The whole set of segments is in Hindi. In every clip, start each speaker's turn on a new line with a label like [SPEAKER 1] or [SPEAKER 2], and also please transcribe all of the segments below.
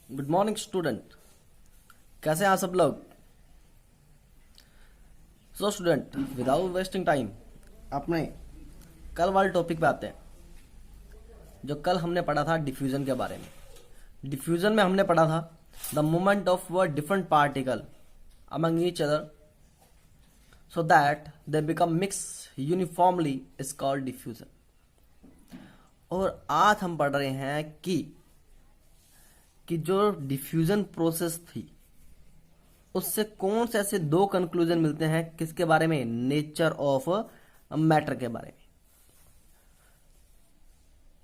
[SPEAKER 1] Good morning student. कैसे हैं आप सब लोग? So student, without wasting time अपने कल वाले टॉपिक पे आते हैं। जो कल हमने पढ़ा था डिफ्यूजन के बारे में। डिफ्यूजन में हमने पढ़ा था the movement of different particle among each other so that they become mix uniformly is called diffusion. और आज हम पढ़ रहे हैं कि जो डिफ्यूजन प्रोसेस थी उससे कौन से ऐसे दो कंक्लूजन मिलते हैं, किसके बारे में? नेचर ऑफ मैटर के बारे में।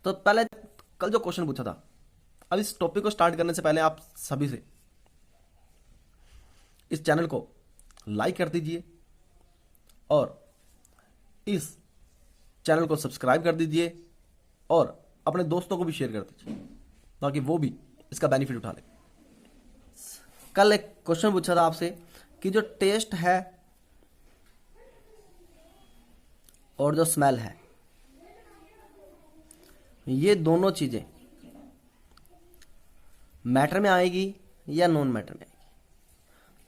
[SPEAKER 1] तो पहले कल जो क्वेश्चन पूछा था, अब इस टॉपिक को स्टार्ट करने से पहले आप सभी से इस चैनल को लाइक कर दीजिए और इस चैनल को सब्सक्राइब कर दीजिए और अपने दोस्तों को भी शेयर कर दीजिए ताकि वो भी इसका बेनिफिट उठा ले। कल एक क्वेश्चन पूछा था आपसे कि जो टेस्ट है और जो स्मेल है, ये दोनों चीजें मैटर में आएगी या नॉन मैटर में आएगी?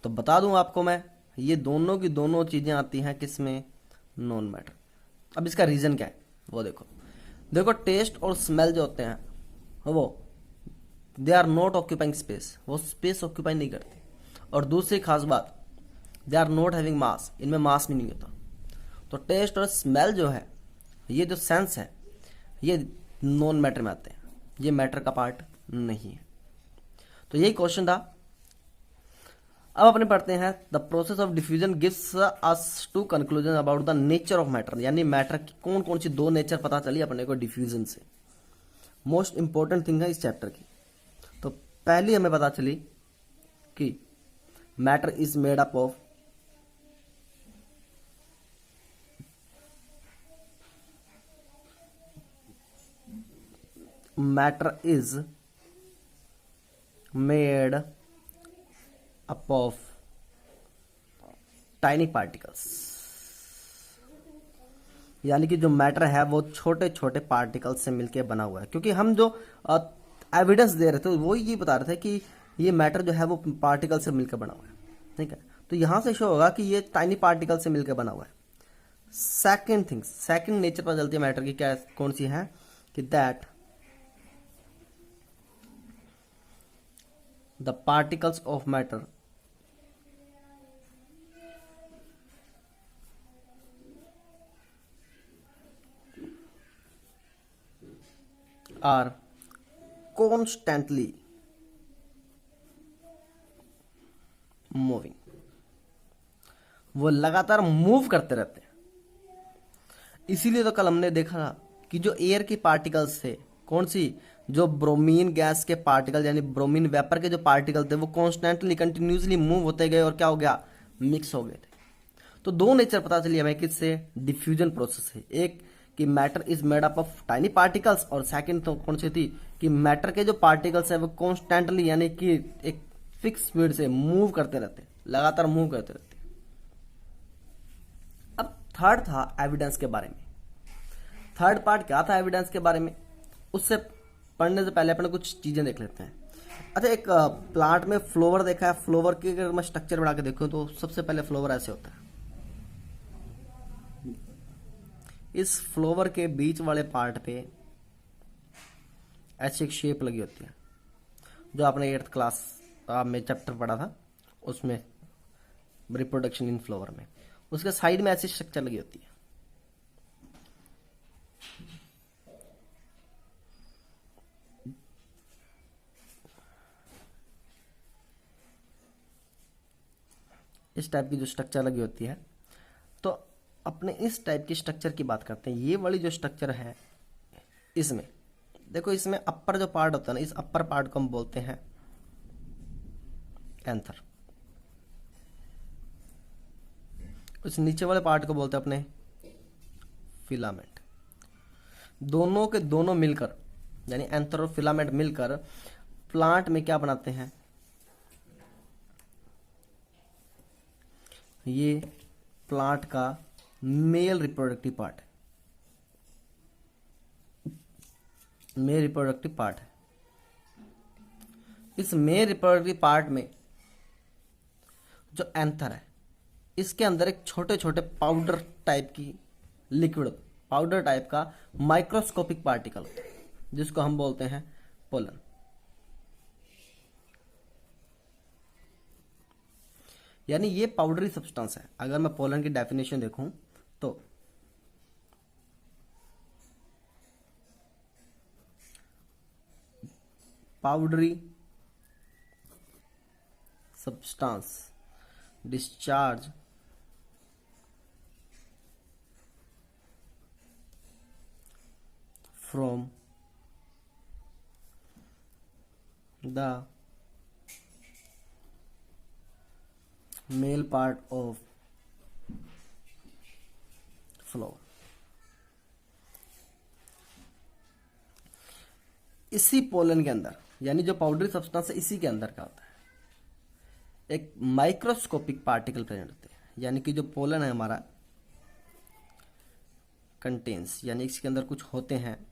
[SPEAKER 1] तो बता दूं आपको मैं, ये दोनों की दोनों चीजें आती हैं किसमें? Non matter. अब इसका रीजन क्या है वो देखो। देखो, टेस्ट और स्मेल जो होते हैं वो they are not occupying space, वो स्पेस ऑक्यूपाई नहीं करते। और दूसरी खास बात, they are not having mass, इनमें मास भी नहीं होता। तो टेस्ट और स्मेल जो है, ये जो सेंस है, ये नॉन मैटर में आते हैं, ये मैटर का पार्ट नहीं है। तो यही क्वेश्चन था। अब अपने पढ़ते हैं the process of diffusion gives us two conclusion about the nature of matter, यानी मैटर की कौन कौन सी दो नेचर पता चली अपने को डिफ्यूजन से। मोस्ट इंपॉर्टेंट थिंग है इस चैप्टर की। तो पहली हमें पता चली कि matter is made up of matter is made up of tiny particles, यानी कि जो मैटर है वो छोटे छोटे पार्टिकल्स से मिलकर बना हुआ है। क्योंकि हम जो एविडेंस दे रहे थे वो ये बता रहे थे कि ये मैटर जो है वो पार्टिकल से मिलकर बना हुआ है, ठीक है। तो यहां से शो होगा कि ये टाइनी पार्टिकल से मिलकर बना हुआ है। सेकंड थिंग, सेकंड नेचर पता चलती है मैटर की, क्या कौन सी है? कि that the particles of matter are constantly moving, वो लगातार मूव करते रहते हैं। इसीलिए तो कल हमने देखा था कि जो एयर के पार्टिकल्स थे, कौन सी? जो ब्रोमीन गैस के पार्टिकल यानी ब्रोमीन वेपर के जो पार्टिकल थे वो कॉन्स्टेंटली कंटिन्यूसली मूव होते गए और क्या हो गया? मिक्स हो गए थे। तो दो नेचर पता चली हमें किससे? डिफ्यूजन प्रोसेस से। एक कि matter is made up of tiny particles, और सेकंड तो कौन सी थी? कि मैटर के जो पार्टिकल्स है वो कॉन्स्टेंटली यानी कि एक फिक्स स्पीड से मूव करते रहते, लगातार मूव करते रहते। अब थर्ड था एविडेंस के बारे में। थर्ड पार्ट क्या था एविडेंस के बारे में? उससे पढ़ने से पहले अपने कुछ चीजें देख लेते हैं। अच्छा, एक प्लांट में फ्लावर देखा है। फ्लावर के अगर मैं स्ट्रक्चर बना के देखूं तो सबसे पहले फ्लावर ऐसे होता है। इस फ्लावर के बीच वाले पार्ट पे ऐसी एक शेप लगी होती है, जो आपने 8th क्लास में चैप्टर पढ़ा था उसमें, रिप्रोडक्शन इन फ्लावर में। उसके साइड में ऐसी स्ट्रक्चर लगी होती है। इस टाइप की जो स्ट्रक्चर लगी होती है। तो अपने इस टाइप की स्ट्रक्चर की बात करते हैं। ये वाली जो स्ट्रक्चर है, इसमें देखो, इसमें अपर जो पार्ट होता है ना, इस अपर पार्ट को हम बोलते हैं एंथर। इस नीचे वाले पार्ट को बोलते हैं अपने फिलामेंट। दोनों के दोनों मिलकर यानी एंथर और फिलामेंट मिलकर प्लांट में क्या बनाते हैं? ये प्लांट का मेल रिप्रोडक्टिव पार्ट है। मेल रिप्रोडक्टिव पार्ट है। इस मेल रिप्रोडक्टिव पार्ट में जो एंथर है, इसके अंदर एक छोटे छोटे पाउडर टाइप की लिक्विड, पाउडर टाइप का माइक्रोस्कोपिक पार्टिकल होता है जिसको हम बोलते हैं पोलन। यानी ये पाउडरी सब्सटेंस है। अगर मैं पोलन की डेफिनेशन देखूं तो powdery substance discharge from the male part of flower. इसी पोलन के अंदर, यानी जो पाउडरी सब्सटेंस है इसी के अंदर क्या होता है, एक माइक्रोस्कोपिक पार्टिकल प्रेजेंट होते हैं। यानी कि जो पोलन है हमारा कंटेन्स, यानी इसके अंदर कुछ होते हैं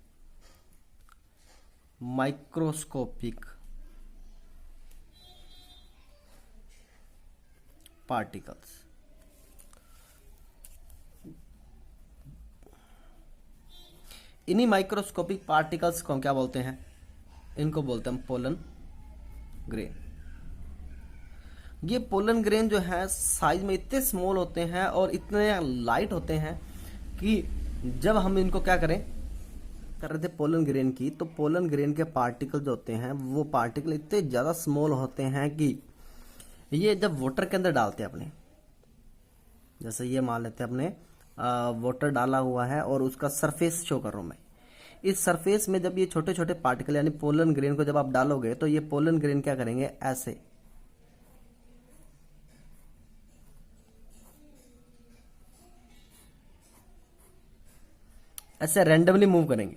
[SPEAKER 1] माइक्रोस्कोपिक पार्टिकल्स। इन्हीं माइक्रोस्कोपिक पार्टिकल्स को हम क्या बोलते हैं, इनको बोलते हैं पोलन ग्रेन। ये पोलन ग्रेन जो है साइज में इतने स्मॉल होते हैं और इतने लाइट होते हैं कि जब हम इनको क्या कर रहे थे पोलन ग्रेन की, तो पोलन ग्रेन के पार्टिकल जो होते हैं वो पार्टिकल इतने ज़्यादा स्मॉल होते हैं कि ये जब वाटर के अंदर डालते हैं अपने, जैसे ये मान लेते हैं अपने वाटर डाला हुआ है और उसका सरफेस शो कर रहा हूं मैं, इस सरफेस में जब ये छोटे छोटे पार्टिकल यानी पोलन ग्रेन को जब आप डालोगे तो ये पोलन ग्रेन क्या करेंगे, ऐसे रैंडमली मूव करेंगे।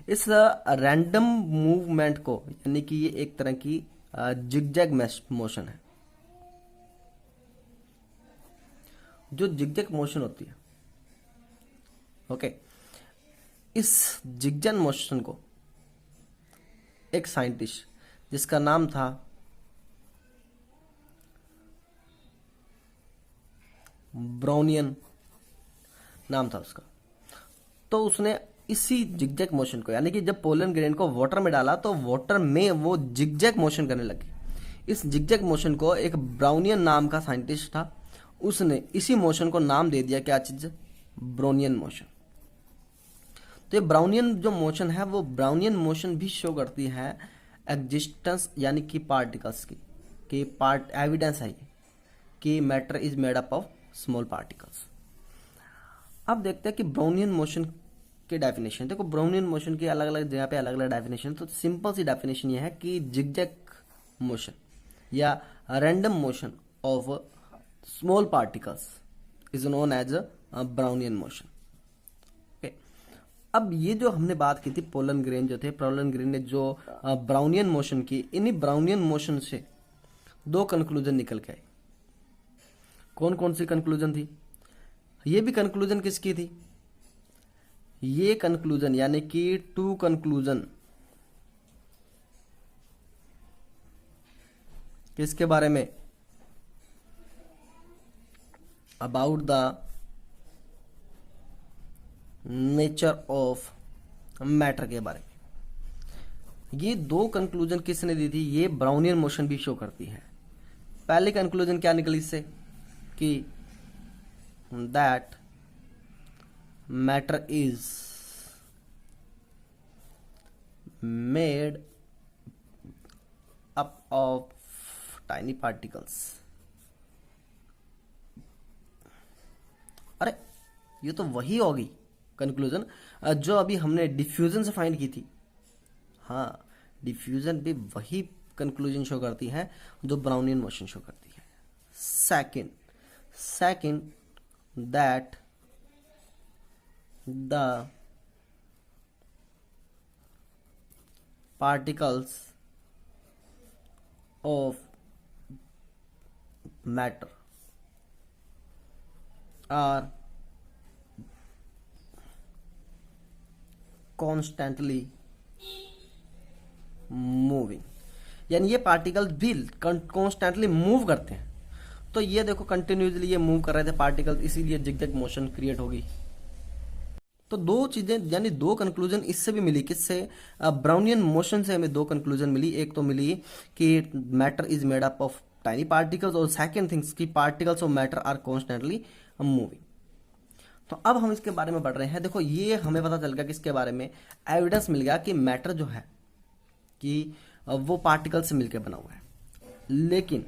[SPEAKER 1] इस रैंडम मूवमेंट को, यानी कि ये एक तरह की जिगजैग मोशन है। जो जिगजैग मोशन होती है, ओके, इस जिगजैग मोशन को एक साइंटिस्ट जिसका नाम था ब्राउनियन, नाम था उसका, तो उसने इसी जिगजैग मोशन को, यानी कि जब पोलन ग्रेन को वाटर में डाला तो वाटर में वो जिगजैग मोशन करने लगी। इस जिगजैग मोशन को एक ब्राउनियन नाम का साइंटिस्ट था, उसने इसी मोशन को नाम दे दिया, क्या चीज, ब्राउनियन मोशन। तो ये ब्राउनियन जो मोशन है, वो ब्राउनियन मोशन भी शो करती है एग्जिस्टेंस यानी कि पार्टिकल्स की पार्ट एविडेंस है कि matter is made up of small particles. अब देखते हैं कि ब्राउनियन मोशन की डेफिनेशन। देखो ब्राउनियन मोशन की अलग अलग जगह पे अलग अलग डेफिनेशन, तो सिंपल सी डेफिनेशन ये है कि जिगजैग मोशन या random motion of small particles is known as Brownian motion. Okay, अब ये जो हमने बात की थी पोलन ग्रेन जो थे, पोलन ग्रेन ने जो ब्राउनियन मोशन की, इन्हीं ब्राउनियन मोशन से दो कंक्लूजन निकल के आए। कौन कौन सी कंक्लूजन थी? ये भी कंक्लूजन किसकी थी? ये कंक्लूजन यानी कि टू कंक्लूजन किसके बारे में? About the nature of matter के बारे में। ये दो कंक्लूजन किसने दी थी? ये ब्राउनियन मोशन भी शो करती है। पहले कंक्लूजन क्या निकली इससे कि that matter is made up of tiny particles. अरे ये तो वही होगी कंक्लूजन जो अभी हमने डिफ्यूजन से फाइंड की थी। हाँ, डिफ्यूजन भी वही कंक्लूजन शो करती है जो ब्राउनियन मोशन शो करती है। Second that the particles of matter are constantly moving। यानी ये पार्टिकल भी कॉन्स्टेंटली मूव करते हैं। तो ये देखो कंटिन्यूसली ये मूव कर रहे थे पार्टिकल, इसीलिए जिगजैग मोशन क्रिएट होगी। तो दो चीजें यानी दो कंक्लूजन इससे भी मिली, किससे? ब्राउनियन मोशन से हमें दो कंक्लूजन मिली। एक तो मिली कि matter is made up of tiny particles, और सेकंड थिंग्स कि particles of matter are constantly moving. तो अब हम इसके बारे में पढ़ रहे हैं। देखो ये हमें पता चल गया किसके बारे में, एविडेंस मिल गया कि मैटर जो है कि वो पार्टिकल से मिलकर बना हुआ है। लेकिन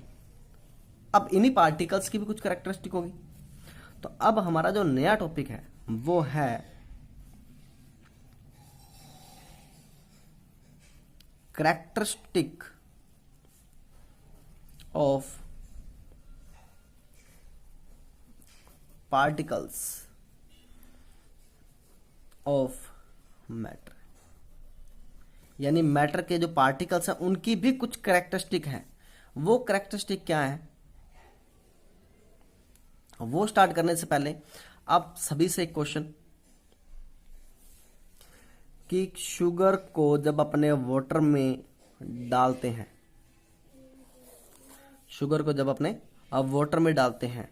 [SPEAKER 1] अब इन्हीं पार्टिकल्स की भी कुछ कैरेक्टरिस्टिक होगी। तो अब हमारा जो नया टॉपिक है वो है characteristic of particles of matter. यानी मैटर के जो पार्टिकल्स हैं उनकी भी कुछ कैरेक्टरिस्टिक है। वो कैरेक्टरिस्टिक क्या है, वो स्टार्ट करने से पहले आप सभी से एक क्वेश्चन, कि शुगर को जब अपने वाटर में डालते हैं, शुगर को जब अपने अब वाटर में डालते हैं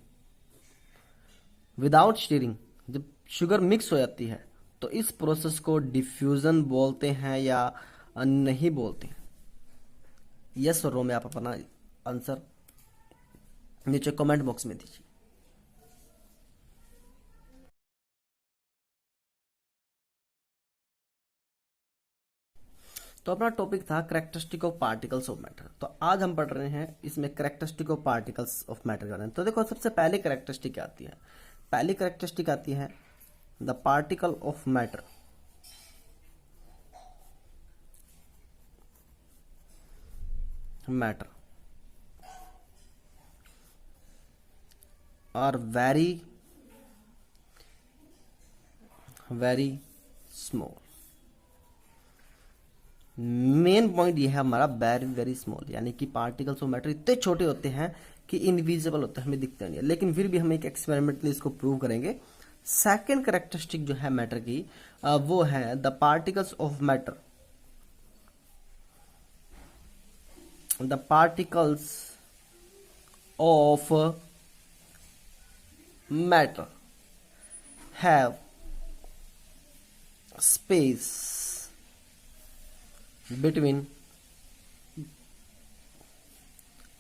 [SPEAKER 1] विदाउट स्टीरिंग, जब शुगर मिक्स हो जाती है, तो इस प्रोसेस को डिफ्यूजन बोलते हैं या नहीं बोलते हैं? यस और नो में आप अपना आंसर नीचे कमेंट बॉक्स में दीजिए। तो अपना टॉपिक था characteristic of particles of matter. तो आज हम पढ़ रहे हैं इसमें characteristic of particles of matter के बारे में। तो देखो सबसे पहले कैरेक्टरिस्टिक क्या आती है? पहली कैरेक्टरिस्टिक आती है the particle of matter matter are very very small. Main point ये है हमारा वेरी वेरी स्मॉल, यानी कि पार्टिकल्स ऑफ मैटर इतने छोटे होते हैं कि इनविजिबल होते हैं, हमें दिखते नहीं है। लेकिन फिर भी हम एक एक्सपेरिमेंटली इसको प्रूव करेंगे। सेकेंड कैरेक्टरिस्टिक जो है मैटर की वो है the particles of matter, the particles of matter have space between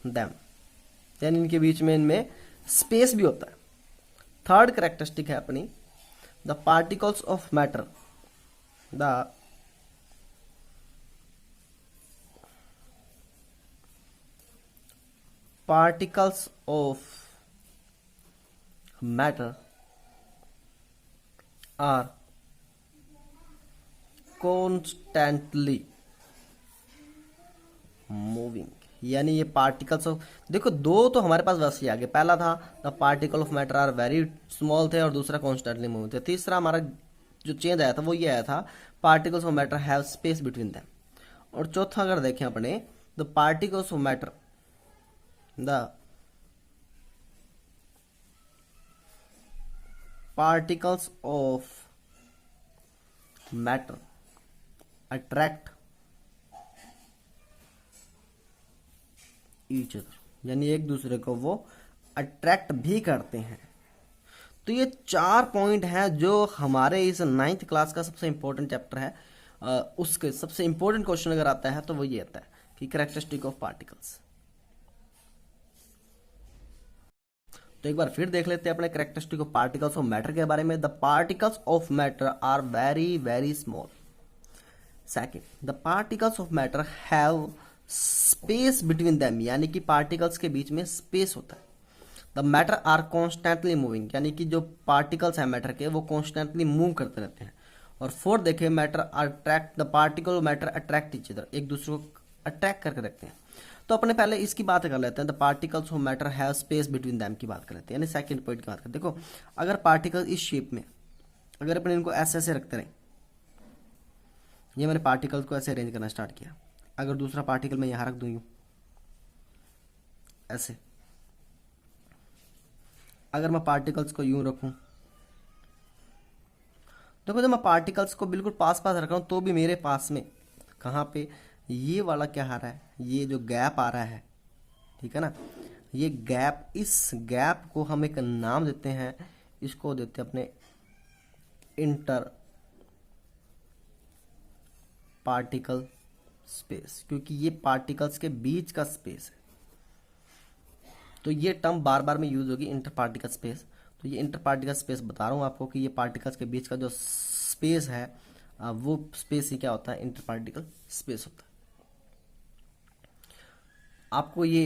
[SPEAKER 1] them, यानी इनके बीच में इनमें स्पेस भी होता है। थर्ड कैरेक्टरिस्टिक है अपनी the particles of matter, the particles of matter are constantly moving. यानी ये पार्टिकल्स ऑफ, देखो दो तो हमारे पास वैसे ही आ गए। पहला था the particle of matter are very small थे, और दूसरा कॉन्स्टेंटली मूविंग थे। तीसरा हमारा जो चेंज आया था वो ये आया था particles of matter have space between them. और चौथा अगर देखें अपने the particles of matter, the particles of matter attract each other, यानी एक दूसरे को वो अट्रैक्ट भी करते हैं। तो ये 4 पॉइंट हैं जो हमारे इस 9th क्लास का सबसे इंपॉर्टेंट चैप्टर है। उसके सबसे इंपॉर्टेंट क्वेश्चन अगर आता है तो वो ये आता है कि कैरेक्टरिस्टिक ऑफ पार्टिकल्स। तो एक बार फिर देख लेते हैं अपने characteristic of particles of matter के बारे में। The particles of matter are very very small. Second, the particles of matter have space between them, यानी कि पार्टिकल्स के बीच में स्पेस होता है। The matter are constantly moving, यानी कि जो पार्टिकल्स हैं मैटर के वो कॉन्स्टेंटली मूव करते रहते हैं। और फोर्थ देखें, matter attract, the particle matter attract each other, एक दूसरे को अट्रैक्ट करके रखते हैं। तो अपने पहले इसकी बात कर लेते हैं, the particles of matter have space between them की बात कर लेते हैं, यानी सेकंड पॉइंट की बात करते हैं। देखो अगर पार्टिकल इस शेप में, अगर अपने इनको ऐसे ऐसे रखते रहे, ये मैंने पार्टिकल्स को ऐसे अरेंज करना स्टार्ट किया, अगर दूसरा पार्टिकल मैं यहां रख दूं यूं ऐसे, अगर मैं पार्टिकल्स को यूं रखूं, देखो जब मैं पार्टिकल्स को बिल्कुल पास पास रख रहा हूं तो भी मेरे पास में कहां पे ये वाला क्या आ रहा है, ये जो गैप आ रहा है, ठीक है ना, ये गैप, इस गैप को हम एक नाम देते हैं, इसको देते हैं अपने इंटर पार्टिकल स्पेस, क्योंकि ये पार्टिकल्स के बीच का स्पेस है। तो ये टर्म बार बार में यूज होगी, इंटर पार्टिकल स्पेस। तो ये इंटर पार्टिकल स्पेस बता रहा हूँ आपको कि ये पार्टिकल्स के बीच का जो स्पेस है, वो स्पेस ही क्या होता है, इंटर पार्टिकल स्पेस होता है। आपको ये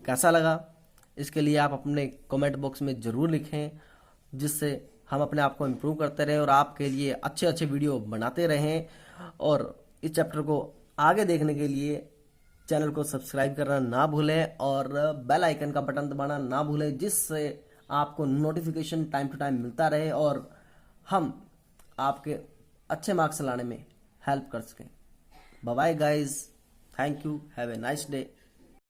[SPEAKER 1] कैसा लगा, इसके लिए आप अपने कमेंट बॉक्स में ज़रूर लिखें, जिससे हम अपने आप को इम्प्रूव करते रहें और आपके लिए अच्छे अच्छे वीडियो बनाते रहें। और इस चैप्टर को आगे देखने के लिए चैनल को सब्सक्राइब करना ना भूलें और बेल आइकन का बटन दबाना ना भूलें, जिससे आपको नोटिफिकेशन टाइम टू टाइम मिलता रहे और हम आपके अच्छे मार्क्स लाने में हेल्प कर सकें। Bye bye guys, thank you, have a nice day.